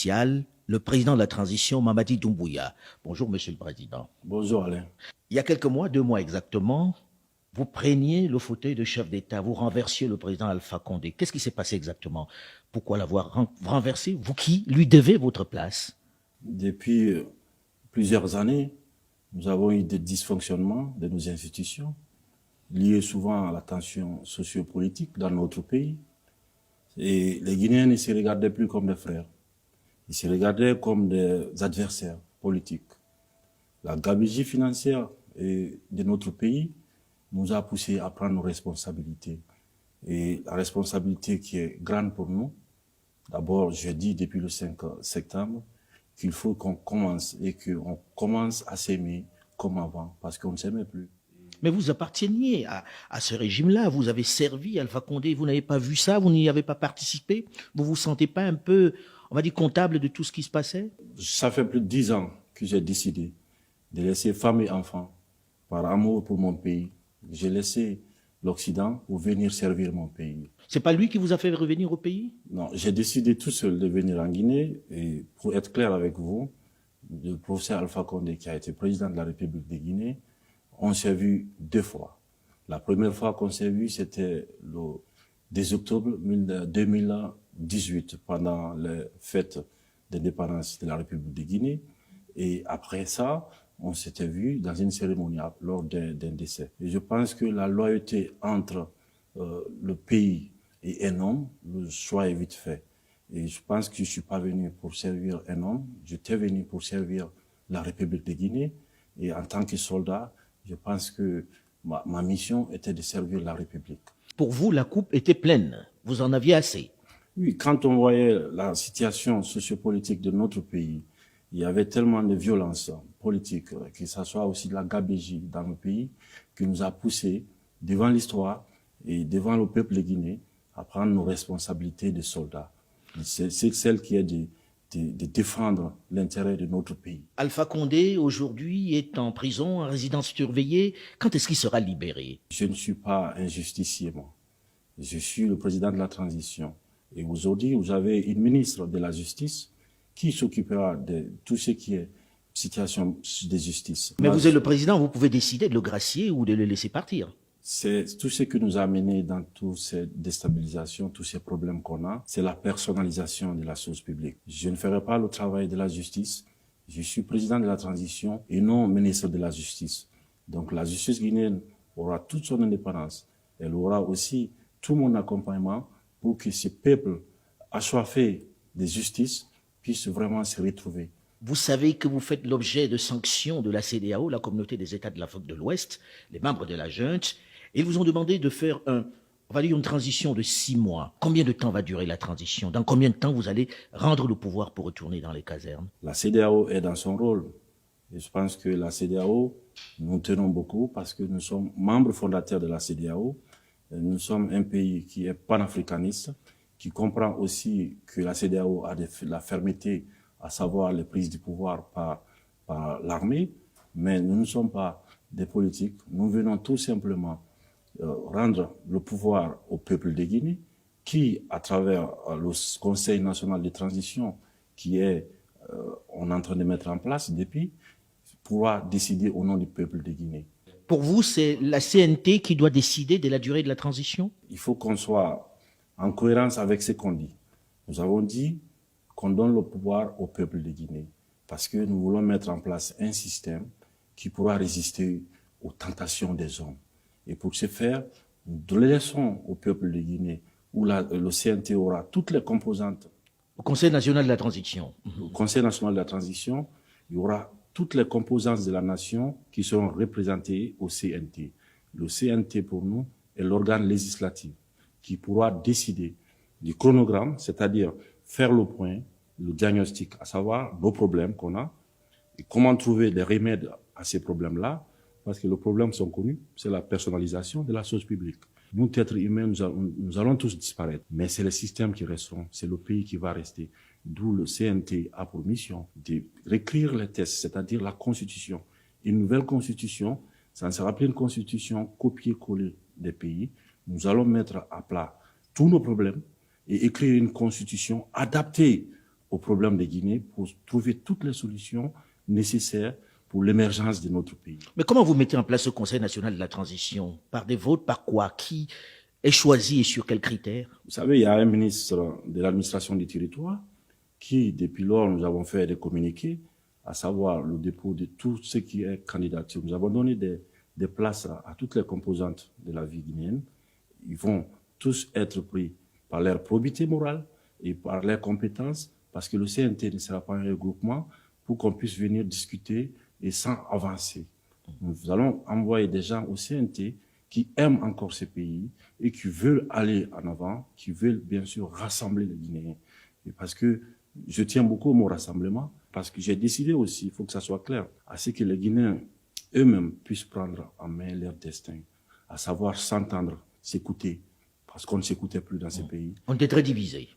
spécial, le président de la transition, Mamadi Doumbouya. Bonjour, Monsieur le Président. Bonjour Alain. Il y a quelques mois, 2 mois exactement, vous preniez le fauteuil de chef d'État, vous renversiez le président Alpha Condé. Qu'est-ce qui s'est passé exactement? Pourquoi l'avoir renversé? Vous qui lui devez votre place? Depuis plusieurs années, nous avons eu des dysfonctionnements de nos institutions, liés souvent à la tension sociopolitique dans notre pays. Et les Guinéens ne se regardaient plus comme des frères. Ils se regardaient comme des adversaires politiques. La gabegie financière de notre pays nous a poussé à prendre nos responsabilités. Et la responsabilité qui est grande pour nous, d'abord, je dis depuis le 5 septembre, qu'il faut qu'on commence et qu'on commence à s'aimer comme avant, parce qu'on ne s'aimait plus. Mais vous apparteniez à ce régime-là, vous avez servi Alpha Condé, vous n'avez pas vu ça, vous n'y avez pas participé, vous vous sentez pas un peu, on va dire, comptable de tout ce qui se passait? Ça fait plus de 10 ans que j'ai décidé de laisser femme et enfants par amour pour mon pays. J'ai laissé l'Occident pour venir servir mon pays. C'est pas lui qui vous a fait revenir au pays? Non, j'ai décidé tout seul de venir en Guinée et pour être clair avec vous, le professeur Alpha Condé qui a été président de la République de Guinée, on s'est vu 2 fois. La première fois qu'on s'est vu, c'était le 10 octobre 2018 pendant les fêtes d'indépendance de la République de Guinée. Et après ça, on s'était vu dans une cérémonie lors d'un décès. Et je pense que la loyauté entre le pays et un homme, le choix est vite fait. Et je pense que je ne suis pas venu pour servir un homme, j'étais venu pour servir la République de Guinée. Et en tant que soldat, je pense que ma mission était de servir la République. Pour vous, la coupe était pleine, vous en aviez assez? Oui, quand on voyait la situation sociopolitique de notre pays, il y avait tellement de violence politique, que ce soit aussi de la gabegie dans le pays, qui nous a poussés devant l'histoire et devant le peuple guinéen à prendre nos responsabilités de soldats. C'est celle qui est de défendre l'intérêt de notre pays. Alpha Condé, aujourd'hui, est en prison, en résidence surveillée. Quand est-ce qu'il sera libéré? Je ne suis pas un justicier, moi. Je suis le président de la transition. Et aujourd'hui, vous avez une ministre de la Justice qui s'occupera de tout ce qui est situation de justice. Mais vous êtes le président, vous pouvez décider de le gracier ou de le laisser partir. C'est tout ce qui nous a amené dans toutes ces déstabilisations, tous ces problèmes qu'on a, c'est la personnalisation de la chose publique. Je ne ferai pas le travail de la justice. Je suis président de la transition et non ministre de la Justice. Donc la justice guinéenne aura toute son indépendance. Elle aura aussi tout mon accompagnement pour que ce peuple assoiffé de justice puisse vraiment se retrouver. Vous savez que vous faites l'objet de sanctions de la CEDEAO, la communauté des États de l'Afrique de l'Ouest, les membres de la junte. Ils vous ont demandé de faire une transition de 6 mois. Combien de temps va durer la transition? Dans combien de temps vous allez rendre le pouvoir pour retourner dans les casernes? La CEDEAO est dans son rôle. Et je pense que la CEDEAO, nous tenons beaucoup parce que nous sommes membres fondateurs de la CEDEAO. Nous sommes un pays qui est panafricaniste, qui comprend aussi que la CEDEAO a de la fermeté, à savoir les prises du pouvoir par l'armée. Mais nous ne sommes pas des politiques. Nous venons tout simplement rendre le pouvoir au peuple de Guinée, qui, à travers le Conseil national de transition, qui est, on est en train de mettre en place depuis, pourra décider au nom du peuple de Guinée. Pour vous, c'est la CNT qui doit décider de la durée de la transition? Il faut qu'on soit en cohérence avec ce qu'on dit. Nous avons dit qu'on donne le pouvoir au peuple de Guinée parce que nous voulons mettre en place un système qui pourra résister aux tentations des hommes. Et pour ce faire, nous laissons au peuple de Guinée où le CNT aura toutes les composantes. Au Conseil national de la transition. Au Conseil national de la transition, il y aura toutes les composantes de la nation qui seront représentées au CNT. Le CNT, pour nous, est l'organe législatif qui pourra décider du chronogramme, c'est-à-dire faire le point, le diagnostic, à savoir nos problèmes qu'on a, et comment trouver des remèdes à ces problèmes-là, parce que les problèmes sont connus, c'est la personnalisation de la chose publique. Nous, êtres humains, nous allons tous disparaître, mais c'est les systèmes qui resteront, c'est le pays qui va rester. D'où le CNT a pour mission de réécrire les textes, c'est-à-dire la constitution. Une nouvelle constitution, ça ne sera plus une constitution copier-coller des pays. Nous allons mettre à plat tous nos problèmes et écrire une constitution adaptée aux problèmes de Guinée pour trouver toutes les solutions nécessaires pour l'émergence de notre pays. Mais comment vous mettez en place ce Conseil national de la transition? Par des votes, par quoi? Qui est choisi et sur quels critères? Vous savez, il y a un ministre de l'administration du territoire qui, depuis lors, nous avons fait des communiqués, à savoir le dépôt de tout ce qui est candidature. Nous avons donné des places à toutes les composantes de la vie guinéenne. Ils vont tous être pris par leur probité morale et par leurs compétences, parce que le CNT ne sera pas un regroupement pour qu'on puisse venir discuter et sans avancer. Nous allons envoyer des gens au CNT qui aiment encore ce pays et qui veulent aller en avant, qui veulent bien sûr rassembler les Guinéens. Et parce que je tiens beaucoup au mot rassemblement, parce que j'ai décidé aussi, il faut que ça soit clair, à ce que les Guinéens eux-mêmes puissent prendre en main leur destin, à savoir s'entendre, s'écouter, parce qu'on ne s'écoutait plus dans ce pays. On était très divisés.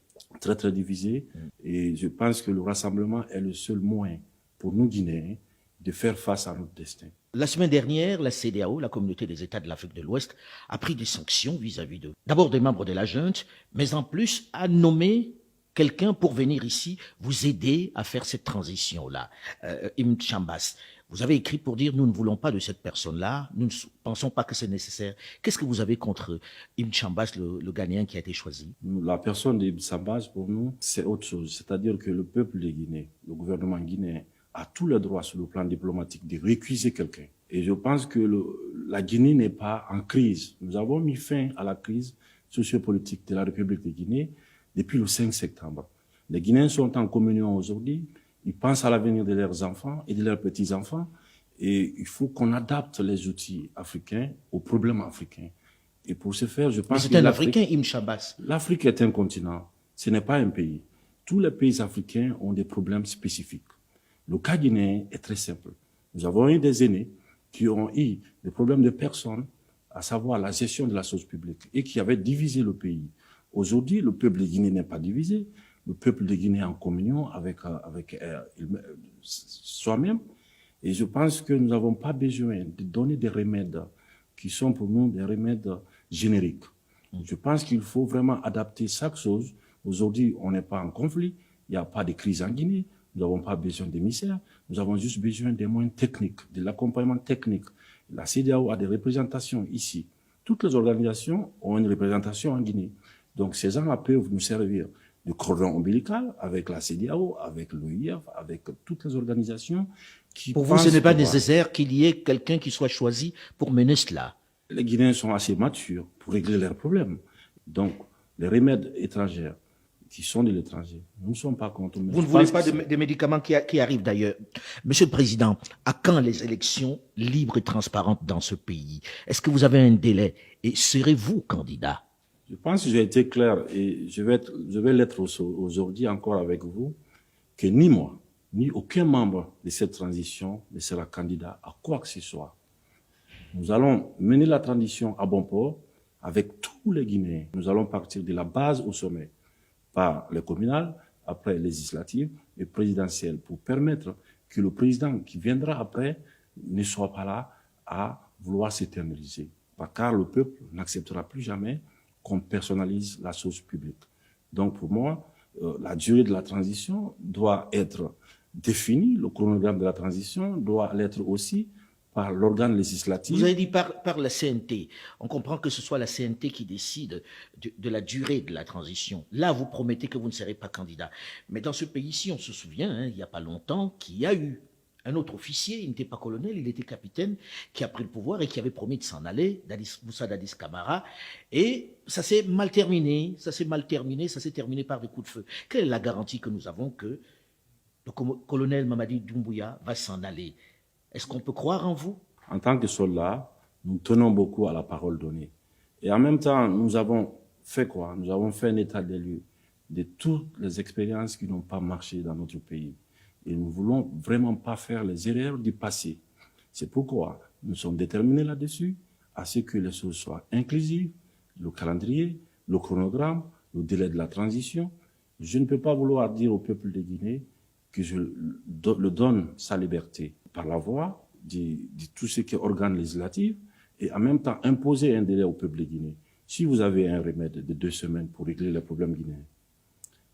Très, très divisés. Et je pense que le rassemblement est le seul moyen pour nous Guinéens de faire face à notre destin. La semaine dernière, la CEDEAO, la communauté des États de l'Afrique de l'Ouest, a pris des sanctions vis-à-vis d'abord des membres de la junte, mais en plus a nommé quelqu'un pour venir ici vous aider à faire cette transition-là. Ibn Chambas, vous avez écrit pour dire nous ne voulons pas de cette personne-là, nous ne pensons pas que c'est nécessaire. Qu'est-ce que vous avez contre Ibn Chambas, le Ghanéen qui a été choisi? La personne d'Ibn Chambas, pour nous, c'est autre chose. C'est-à-dire que le peuple de Guinée, le gouvernement guinéen, a tous les droits sur le plan diplomatique de récuser quelqu'un. Et je pense que la Guinée n'est pas en crise. Nous avons mis fin à la crise sociopolitique de la République de Guinée depuis le 5 septembre. Les Guinéens sont en communion aujourd'hui. Ils pensent à l'avenir de leurs enfants et de leurs petits-enfants. Et il faut qu'on adapte les outils africains aux problèmes africains. Et pour ce faire, je pense que... C'est un Africain, Ibn Chambas. L'Afrique est un continent. Ce n'est pas un pays. Tous les pays africains ont des problèmes spécifiques. Le cas guinéen est très simple. Nous avons eu des aînés qui ont eu des problèmes de personnes, à savoir la gestion de la chose publique, et qui avaient divisé le pays. Aujourd'hui, le peuple de Guinée n'est pas divisé. Le peuple de Guinée est en communion avec soi-même. Et je pense que nous n'avons pas besoin de donner des remèdes qui sont pour nous des remèdes génériques. Je pense qu'il faut vraiment adapter chaque chose. Aujourd'hui, on n'est pas en conflit. Il n'y a pas de crise en Guinée. Nous n'avons pas besoin d'émissaires. Nous avons juste besoin des moyens techniques, de l'accompagnement technique. La CEDEAO a des représentations ici. Toutes les organisations ont une représentation en Guinée. Donc, ces gens-là peuvent nous servir de cordon ombilical avec la CEDEAO, avec l'OIF, avec toutes les organisations qui... Pour vous, ce n'est pas nécessaire qu'il y ait quelqu'un qui soit choisi pour mener cela? Les Guinéens sont assez matures pour régler leurs problèmes. Donc, les remèdes étrangers qui sont de l'étranger, nous ne sommes pas contre. Vous ne voulez pas des médicaments qui arrivent d'ailleurs. Monsieur le Président, à quand les élections libres et transparentes dans ce pays? Est-ce que vous avez un délai? Et serez-vous candidat? Je pense que j'ai été clair et je vais l'être aujourd'hui encore avec vous, que ni moi, ni aucun membre de cette transition ne sera candidat à quoi que ce soit. Nous allons mener la transition à bon port avec tous les Guinéens. Nous allons partir de la base au sommet, par les communales, après les législatives et présidentielles, pour permettre que le président qui viendra après ne soit pas là à vouloir s'éterniser. Car le peuple n'acceptera plus jamais qu'on personnalise la chose publique. Donc pour moi, la durée de la transition doit être définie, le chronogramme de la transition doit l'être aussi par l'organe législatif. Vous avez dit par la CNT. On comprend que ce soit la CNT qui décide de la durée de la transition. Là, vous promettez que vous ne serez pas candidat. Mais dans ce pays-ci, on se souvient, il n'y a pas longtemps, qu'il y a eu un autre officier, il n'était pas colonel, il était capitaine, qui a pris le pouvoir et qui avait promis de s'en aller, Moussa Dadis Camara. Et ça s'est mal terminé, ça s'est terminé par des coups de feu. Quelle est la garantie que nous avons que le colonel Mamadi Doumbouya va s'en aller? Est-ce qu'on peut croire en vous? En tant que soldats, nous tenons beaucoup à la parole donnée. Et en même temps, nous avons fait quoi? Nous avons fait un état des lieux de toutes les expériences qui n'ont pas marché dans notre pays. Et nous ne voulons vraiment pas faire les erreurs du passé. C'est pourquoi nous sommes déterminés là-dessus, à ce que les choses soient inclusives, le calendrier, le chronogramme, le délai de la transition. Je ne peux pas vouloir dire au peuple de Guinée que je le donne sa liberté par la voie de tout ce qui est organe législatif et en même temps imposer un délai au peuple de Guinée. Si vous avez un remède de 2 semaines pour régler les problèmes guinéens,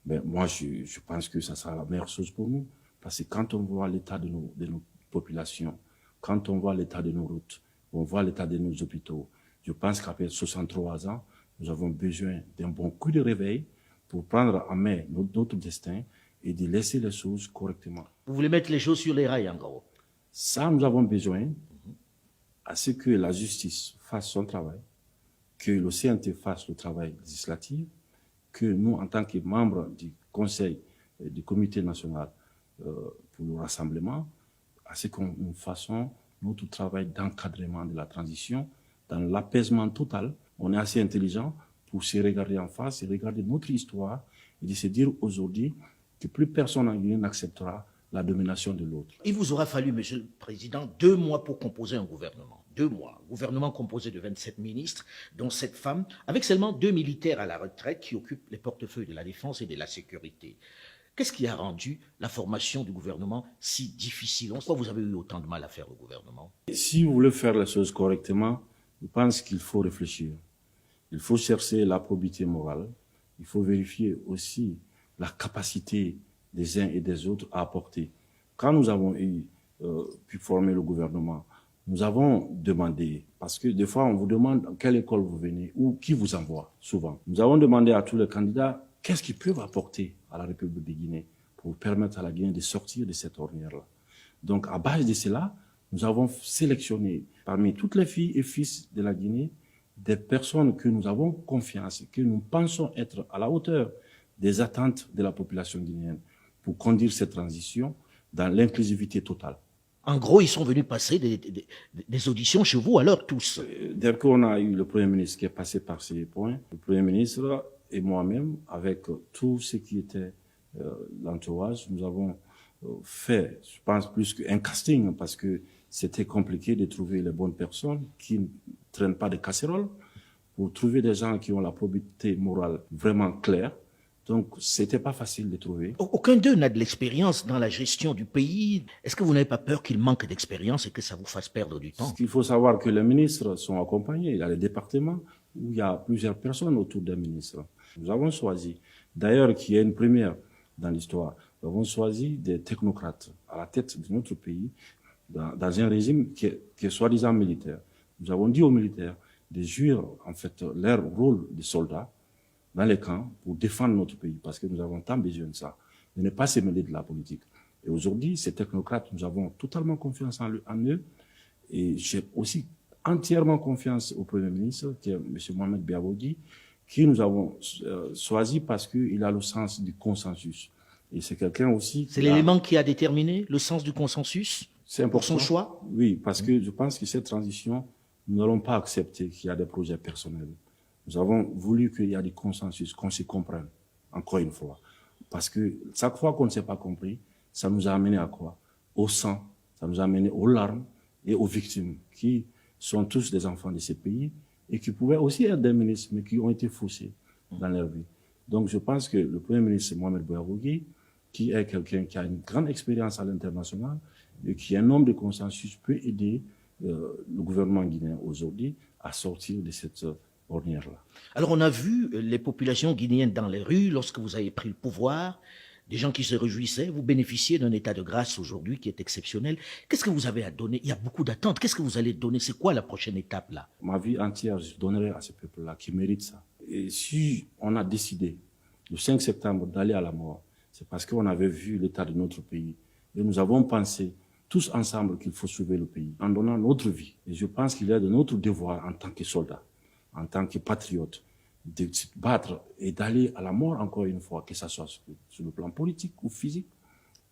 Ben, moi, je pense que ça sera la meilleure chose pour nous. Parce que quand on voit l'état de nos populations, quand on voit l'état de nos routes, on voit l'état de nos hôpitaux, je pense qu'après 63 ans, nous avons besoin d'un bon coup de réveil pour prendre en main notre destin et de laisser les choses correctement. Vous voulez mettre les choses sur les rails, en gros. Ça, nous avons besoin à ce que la justice fasse son travail, que le CNT fasse le travail législatif, que nous, en tant que membres du Conseil et du Comité national pour le rassemblement, à ce que nous fassions notre travail d'encadrement de la transition dans l'apaisement total. On est assez intelligent pour se regarder en face et regarder notre histoire et de se dire aujourd'hui que plus personne en Guinée n'acceptera la domination de l'autre. Il vous aura fallu, Monsieur le Président, 2 mois pour composer un gouvernement. 2 mois. Un gouvernement composé de 27 ministres, dont 7 femmes, avec seulement 2 militaires à la retraite qui occupent les portefeuilles de la défense et de la sécurité. Qu'est-ce qui a rendu la formation du gouvernement si difficile? Pourquoi vous avez eu autant de mal à faire le gouvernement? Si vous voulez faire les choses correctement, je pense qu'il faut réfléchir. Il faut chercher la probité morale. Il faut vérifier aussi la capacité des uns et des autres à apporter. Quand nous avons pu former le gouvernement, nous avons demandé, parce que des fois on vous demande dans quelle école vous venez ou qui vous envoie, souvent. Nous avons demandé à tous les candidats qu'est-ce qu'ils peuvent apporter à la République de Guinée pour permettre à la Guinée de sortir de cette ornière-là. Donc à base de cela, nous avons sélectionné parmi toutes les filles et fils de la Guinée des personnes que nous avons confiance, que nous pensons être à la hauteur des attentes de la population guinéenne pour conduire cette transition dans l'inclusivité totale. En gros, ils sont venus passer des auditions chez vous, alors tous. Dès qu'on a eu le Premier ministre qui est passé par ces points, le Premier ministre et moi-même, avec tout ce qui était l'entourage, nous avons fait, je pense, plus qu'un casting, parce que c'était compliqué de trouver les bonnes personnes qui ne traînent pas de casseroles, pour trouver des gens qui ont la probité morale vraiment claire. Donc, c'était pas facile de trouver. Aucun d'eux n'a de l'expérience dans la gestion du pays. Est-ce que vous n'avez pas peur qu'il manque d'expérience et que ça vous fasse perdre du temps? Il faut savoir que les ministres sont accompagnés. Il y a les départements où il y a plusieurs personnes autour des ministres. Nous avons choisi, d'ailleurs, qui est une première dans l'histoire, nous avons choisi des technocrates à la tête de notre pays dans un régime qui est soi-disant militaire. Nous avons dit aux militaires de jouer, en fait, leur rôle de soldats dans les camps pour défendre notre pays, parce que nous avons tant besoin de ça, de ne pas se mêler de la politique. Et aujourd'hui, ces technocrates, nous avons totalement confiance en eux, et j'ai aussi entièrement confiance au Premier ministre, qui est M. Mohamed Biabogui, qui nous avons choisi parce qu'il a le sens du consensus. Et c'est quelqu'un aussi... C'est l'élément qui a déterminé le sens du consensus pour son choix? Oui, parce que je pense que cette transition, nous n'allons pas accepter qu'il y a des projets personnels. Nous avons voulu qu'il y ait des consensus, qu'on se comprenne, encore une fois. Parce que chaque fois qu'on ne s'est pas compris, ça nous a amené à quoi? Au sang, ça nous a amené aux larmes et aux victimes, qui sont tous des enfants de ces pays et qui pouvaient aussi être des ministres, mais qui ont été faussés dans leur vie. Donc je pense que le Premier ministre Mohamed Biabogui, qui est quelqu'un qui a une grande expérience à l'international et qui est un homme de consensus, peut aider le gouvernement guinéen aujourd'hui à sortir de cette ornière-là. Alors on a vu les populations guinéennes dans les rues lorsque vous avez pris le pouvoir, des gens qui se réjouissaient. Vous bénéficiez d'un état de grâce aujourd'hui qui est exceptionnel. Qu'est-ce que vous avez à donner? Il y a beaucoup d'attentes. Qu'est-ce que vous allez donner? C'est quoi la prochaine étape là? Ma vie entière, je donnerai à ce peuple-là qui mérite ça. Et si on a décidé le 5 septembre d'aller à la mort, c'est parce qu'on avait vu l'état de notre pays et nous avons pensé tous ensemble qu'il faut sauver le pays en donnant notre vie. Et je pense qu'il est de notre devoir en tant que soldats, en tant que patriotes, de se battre et d'aller à la mort encore une fois, que ce soit sur le plan politique ou physique,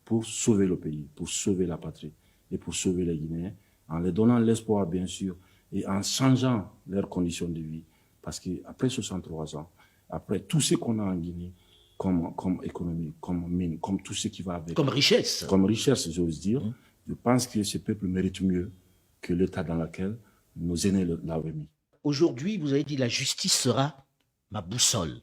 pour sauver le pays, pour sauver la patrie et pour sauver les Guinéens, en leur donnant l'espoir bien sûr et en changeant leurs conditions de vie. Parce qu'après 63 ans, après tout ce qu'on a en Guinée, comme économie, comme mine, comme tout ce qui va avec. Comme richesse. Comme richesse, j'ose dire. Je pense que ce peuple mérite mieux que l'état dans lequel nos aînés l'avaient mis. Aujourd'hui, vous avez dit la justice sera ma boussole.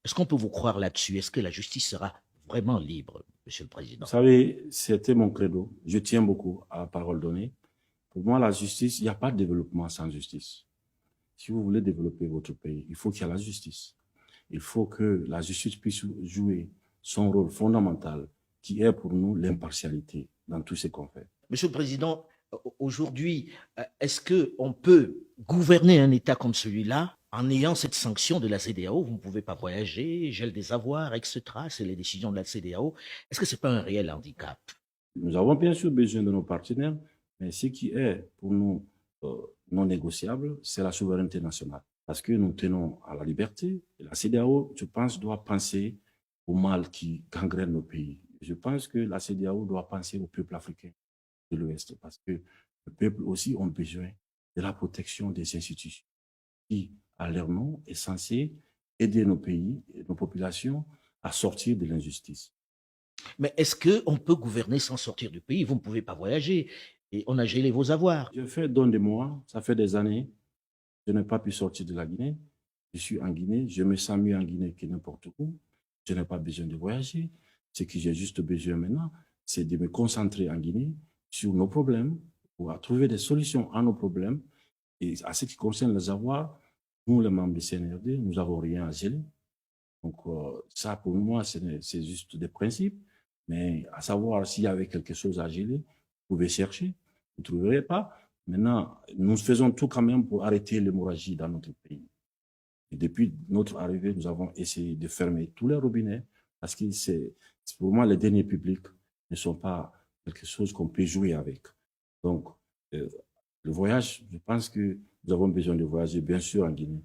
Est-ce qu'on peut vous croire là-dessus? Est-ce que la justice sera vraiment libre, Monsieur le Président? Vous savez, c'était mon credo. Je tiens beaucoup à la parole donnée. Pour moi, la justice, il n'y a pas de développement sans justice. Si vous voulez développer votre pays, il faut qu'il y ait la justice. il faut que la justice puisse jouer son rôle fondamental, qui est pour nous l'impartialité dans tout ce qu'on fait. Monsieur le Président, aujourd'hui, est-ce qu'on peut gouverner un État comme celui-là en ayant cette sanction de la CEDEAO? Vous ne pouvez pas voyager, gel des avoirs, etc. C'est les décisions de la CEDEAO. Est-ce que ce n'est pas un réel handicap? Nous avons bien sûr besoin de nos partenaires, mais ce qui est pour nous non négociable, c'est la souveraineté nationale. Parce que nous tenons à la liberté. Et la CEDEAO, je pense, doit penser au mal qui gangrène nos pays. Je pense que la CEDEAO doit penser au peuple africain de l'Ouest, parce que le peuple aussi a besoin de la protection des institutions qui, à leur nom, est censé aider nos pays et nos populations à sortir de l'injustice. Mais est-ce qu'on peut gouverner sans sortir du pays? Vous ne pouvez pas voyager et on a gelé vos avoirs. Je fais don de moi, ça fait des années, je n'ai pas pu sortir de la Guinée. Je suis en Guinée, je me sens mieux en Guinée que n'importe où. Je n'ai pas besoin de voyager. Ce que j'ai juste besoin maintenant, c'est de me concentrer en Guinée sur nos problèmes, pour trouver des solutions à nos problèmes. Et à ce qui concerne les avoirs, nous, les membres du CNRD, nous n'avons rien à geler. Donc, ça, pour moi, c'est juste des principes. Mais à savoir s'il y avait quelque chose à geler, vous pouvez chercher, vous ne trouverez pas. Maintenant, nous faisons tout quand même pour arrêter l'hémorragie dans notre pays. Et depuis notre arrivée, nous avons essayé de fermer tous les robinets parce que pour moi, les deniers publics ne sont pas quelque chose qu'on peut jouer avec. Donc, le voyage, je pense que nous avons besoin de voyager, bien sûr, en Guinée,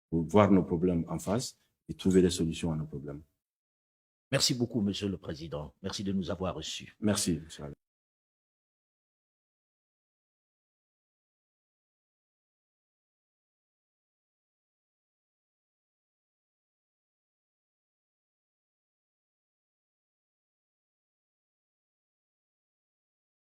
pour voir nos problèmes en face et trouver des solutions à nos problèmes. Merci beaucoup, Monsieur le Président. Merci de nous avoir reçus. Merci, M.